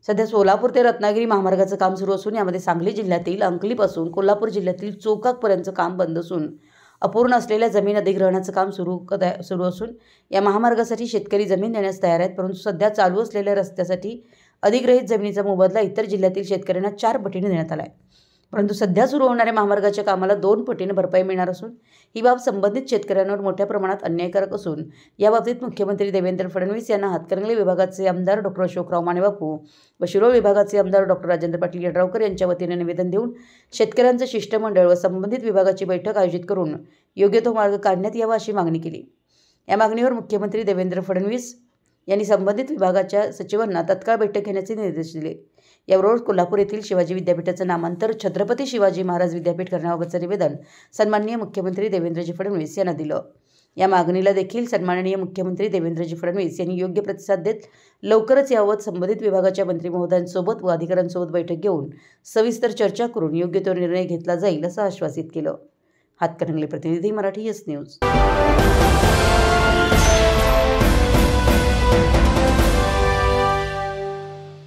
सध्या सोलापूर ते रत्नागिरी महामार्गाचं काम सुरू असून यामध्ये सांगली जिल्ह्यातील अंकलीपासून कोल्हापूर जिल्ह्यातील चोकाकपर्यंतचं काम बंद असून अपूर्ण असलेल्या जमीन अधिग्रहणाचं काम सुरू असून या महामार्गासाठी शेतकरी जमीन देण्यास तयार आहेत। परंतु सध्या चालू असलेल्या रस्त्यासाठी अधिग्रहित जमिनीचा मोबदला इतर जिल्ह्यातील शेतकऱ्यांना 4 पटीने देण्यात आला आहे। परंतु सध्या सुरू होणाऱ्या महामार्गाच्या कामाला 2 पटीने भरपाई मिळणार असून ही बाब संबंधित शेतकऱ्यांवर मोठ्या प्रमाणात अन्यायकारक असून याबाबतीत मुख्यमंत्री देवेंद्र फडणवीस यांना हातकणंगले विभागाचे आमदार डॉ. अशोकराव मानेबापू व शिरोळ विभागाचे आमदार डॉ. राजेंद्र पाटील यड्रावकर यांच्या वतीने निवेदन देऊन शेतकऱ्यांचं शिष्टमंडळ व संबंधित विभागाची बैठक आयोजित करून योग्य तो मार्ग काढण्यात यावा अशी मागणी केली। या मागणीवर मुख्यमंत्री देवेंद्र फडणवीस यांनी संबंधित विभागाच्या सचिवांना तत्काळ बैठक घेण्याचे निर्देश दिले। याबरोबर कोल्हापूर येथील शिवाजी विद्यापीठाचं नामांतर छत्रपती शिवाजी महाराज विद्यापीठ करण्याबाबतचं निवेदन सन्माननीय मुख्यमंत्री देवेंद्रजी फडणवीस यांना दिलं। या मागणीला देखील सन्माननीय मुख्यमंत्री देवेंद्रजी फडणवीस यांनी योग्य प्रतिसाद देत लवकरच याबाबत संबंधित विभागाच्या मंत्री महोदयांसोबत व अधिकाऱ्यांसोबत बैठक घेऊन सविस्तर चर्चा करून योग्य तो निर्णय घेतला जाईल असं आश्वासित केलं। हातकणंगले प्रतिनिधी मराठी एस न्यूज।